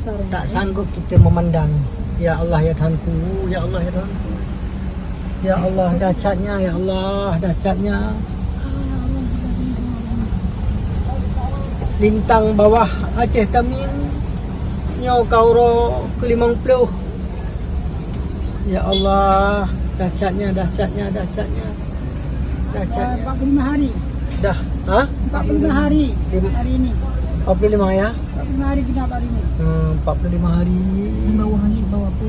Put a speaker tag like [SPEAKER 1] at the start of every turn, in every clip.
[SPEAKER 1] Tak sanggup kita memandang. Ya Allah ya Tuhanku, ya Allah ya Tuhanku. Ya Allah dahsyatnya, ya Allah dahsyatnya. Lintang bawah Aceh Taming, Nyau Kauro ke-50. Ya Allah dahsyatnya, dahsyatnya, dahsyatnya. Dahsyatnya.
[SPEAKER 2] 45 hari.
[SPEAKER 1] Dah, ha?
[SPEAKER 2] 45 hari. Hari ini.
[SPEAKER 1] 45 ya?
[SPEAKER 2] 45 hari genap hari ini.
[SPEAKER 1] 45 hari.
[SPEAKER 2] Bau hangit, bau apa?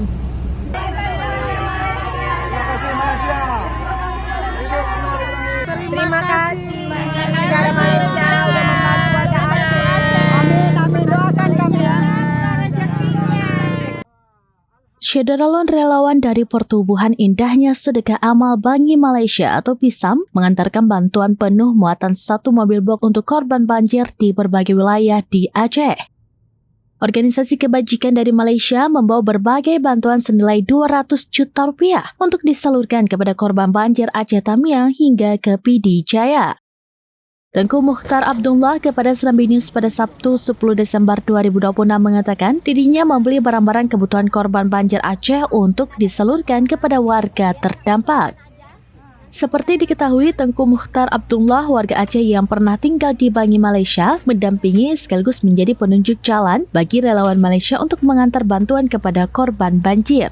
[SPEAKER 3] Terima kasih negara Malaysia sudah membantu warga Aceh.
[SPEAKER 2] Amin, amin. Doakan kami ya.
[SPEAKER 4] Syederalon relawan dari Pertubuhan Indahnya Sedekah Amal Bangi Malaysia atau PISAM mengantarkan bantuan penuh muatan 1 mobil box untuk korban banjir di berbagai wilayah di Aceh. Organisasi kebajikan dari Malaysia membawa berbagai bantuan senilai 200 juta rupiah untuk disalurkan kepada korban banjir Aceh Tamiang hingga ke PD Jaya. Tengku Mukhtar Abdullah kepada Serambi News pada Sabtu 10 Desember 2026 mengatakan dirinya membeli barang-barang kebutuhan korban banjir Aceh untuk disalurkan kepada warga terdampak. Seperti diketahui, Tengku Mukhtar Abdullah, warga Aceh yang pernah tinggal di Bangi, Malaysia, mendampingi sekaligus menjadi penunjuk jalan bagi relawan Malaysia untuk mengantar bantuan kepada korban banjir.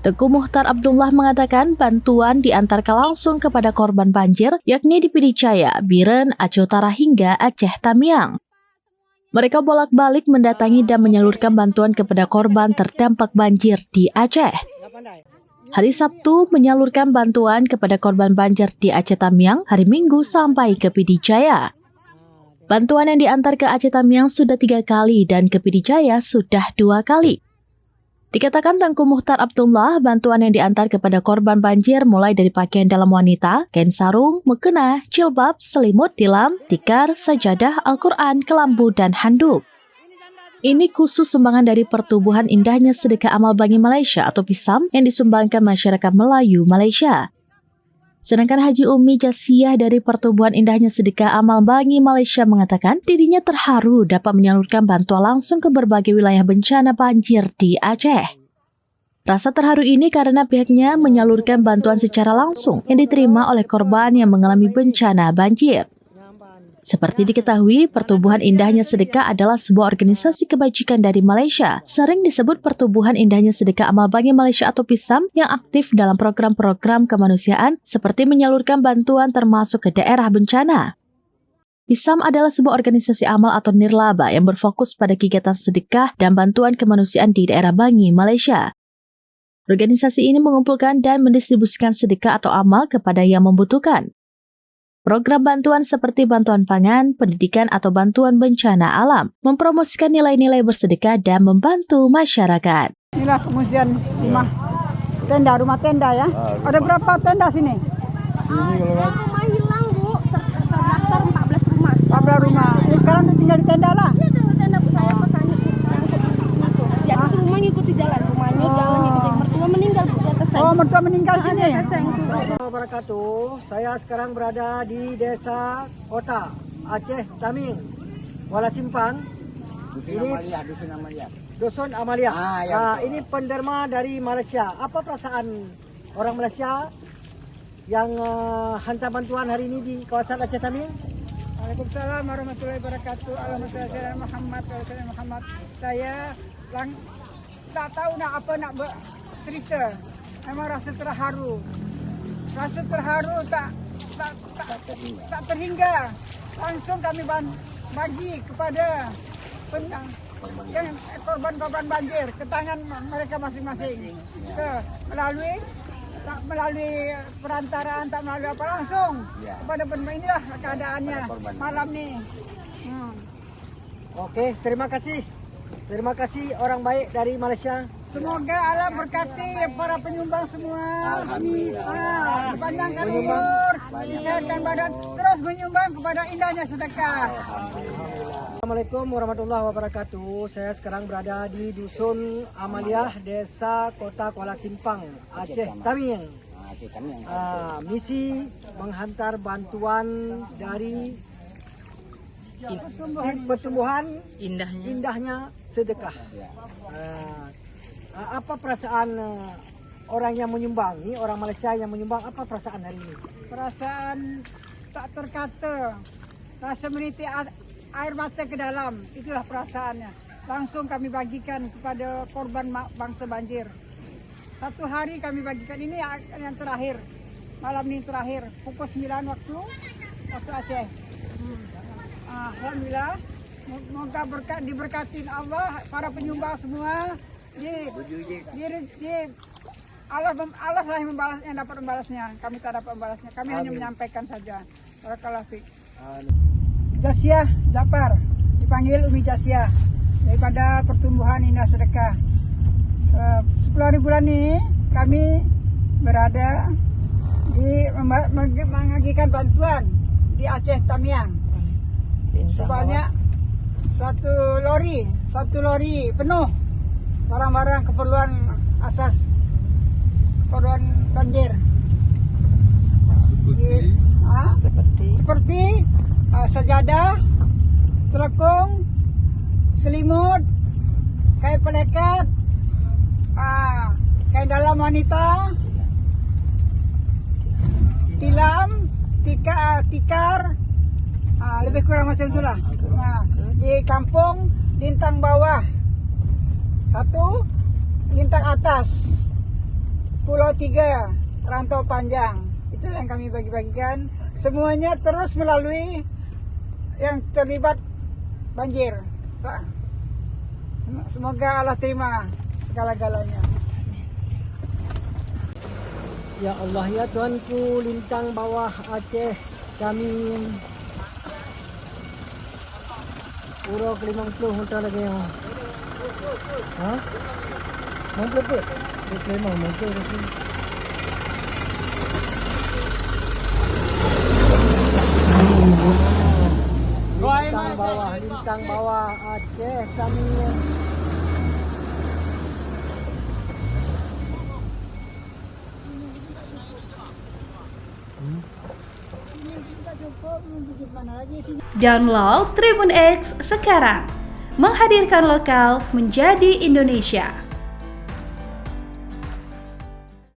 [SPEAKER 4] Tengku Mukhtar Abdullah mengatakan bantuan diantarkan langsung kepada korban banjir, yakni di Pidijaya, Biren, Aceh Utara hingga Aceh Tamiang. Mereka bolak-balik mendatangi dan menyalurkan bantuan kepada korban terdampak banjir di Aceh. Hari Sabtu menyalurkan bantuan kepada korban banjir di Aceh Tamiang, hari Minggu sampai ke Pidijaya. Bantuan yang diantar ke Aceh Tamiang sudah 3 kali dan ke Pidijaya sudah 2 kali. Dikatakan Tengku Mukhtar Abdullah, bantuan yang diantar kepada korban banjir mulai dari pakaian dalam wanita, kain sarung, mukena, jilbab, selimut, tilam, tikar, sajadah, Al-Quran, kelambu, dan handuk. Ini khusus sumbangan dari Pertubuhan Indahnya Sedekah Amal Bangi Malaysia atau PISAM yang disumbangkan masyarakat Melayu Malaysia. Sedangkan Haji Umi Jasiyah dari Pertubuhan Indahnya Sedekah Amal Bangi Malaysia mengatakan dirinya terharu dapat menyalurkan bantuan langsung ke berbagai wilayah bencana banjir di Aceh. Rasa terharu ini karena pihaknya menyalurkan bantuan secara langsung yang diterima oleh korban yang mengalami bencana banjir. Seperti diketahui, Pertubuhan Indahnya Sedekah adalah sebuah organisasi kebajikan dari Malaysia, sering disebut Pertubuhan Indahnya Sedekah Amal Bangi Malaysia atau PISAM yang aktif dalam program-program kemanusiaan seperti menyalurkan bantuan termasuk ke daerah bencana. PISAM adalah sebuah organisasi amal atau nirlaba yang berfokus pada kegiatan sedekah dan bantuan kemanusiaan di daerah Bangi, Malaysia. Organisasi ini mengumpulkan dan mendistribusikan sedekah atau amal kepada yang membutuhkan. Program bantuan seperti bantuan pangan, pendidikan atau bantuan bencana alam, mempromosikan nilai-nilai bersedekah dan membantu masyarakat.
[SPEAKER 2] Inilah pengungsian rumah tenda ya. Ada berapa tenda sini?
[SPEAKER 3] Rumah hilang Bu, terdaftar 14 rumah.
[SPEAKER 2] 14 rumah. Ini sekarang tinggal di tenda lah.
[SPEAKER 3] Iya tenda Bu, saya pesannya Bu. Jadi semua ngikuti jalan, rumahnya jalan ngikuti. Mertua meninggal Bu, di atas saya.
[SPEAKER 2] Oh, mertua meninggal sini.
[SPEAKER 3] Di atas saya itu Bu.
[SPEAKER 1] Wabarakatuh. Saya sekarang berada di Desa Kota Aceh Taming, Kuala Simpang. Dusun Amalia. Ini penderma dari Malaysia. Apa perasaan orang Malaysia yang hantar bantuan hari ini di kawasan Aceh Taming?
[SPEAKER 2] Waalaikumsalam warahmatullahi wabarakatuh. Alhamdulillah Muhammad. Saya tak tahu nak cerita. Memang rasa terharu. Rasa terharu tak terhingga. Langsung kami bagi kepada korban-korban banjir ke tangan mereka masing-masing. Melalui perantaraan, tak melalui apa langsung kepada penerima. Inilah keadaannya malam ni.
[SPEAKER 1] Oke, terima kasih. Terima kasih orang baik dari Malaysia.
[SPEAKER 2] Semoga Allah berkati para penyumbang semua. Panjangkan umur, disehatkan badan, terus menyumbang kepada indahnya sedekah.
[SPEAKER 1] Assalamualaikum warahmatullahi wabarakatuh. Saya sekarang berada di Dusun Amaliah, Desa Kota Kuala Simpang, Aceh Taming. Misi menghantar bantuan dari pertumbuhan
[SPEAKER 5] Indahnya.
[SPEAKER 1] indahnya sedekah. Apa perasaan orang yang menyumbang ni, orang Malaysia yang menyumbang, apa perasaan hari ini?
[SPEAKER 2] Perasaan tak terkata, rasa menitik air mata ke dalam, itulah perasaannya. Langsung kami bagikan kepada korban bangsa banjir. Satu hari kami bagikan, ini yang terakhir, malam ini terakhir, pukul 9 waktu Aceh. Alhamdulillah, semoga diberkatin Allah, para penyumbang semua. Allah lah yang dapat membalasnya. Kami tak dapat membalasnya. Kami hanya menyampaikan saja. Barakallahu fiik. Jasia Japar, dipanggil Umi Jasia, daripada Pertumbuhan Indah Sedekah. 10 hari bulan ini kami berada di mengagikan bantuan di Aceh Tamiang sebanyak satu lori penuh barang-barang keperluan asas keperluan banjir seperti sajadah, telekung, selimut, kain pelekat, kain dalam wanita, tilam, tikar, lebih kurang macam itulah. Di kampung Lintang Bawah 1, Lintang Atas, Pulau 3, Rantau Panjang. Itulah yang kami bagi-bagikan. Semuanya terus melalui yang terlibat banjir. Semoga Allah terima segala-galanya.
[SPEAKER 1] Ya Allah, ya Tuanku, Lintang Bawah Aceh kami Pura ke-50 hutan lagi yang mampu ke? Memang mampu lagi. Lintang Bawah Aceh kami.
[SPEAKER 6] Download Tribun X sekarang, menghadirkan lokal menjadi Indonesia.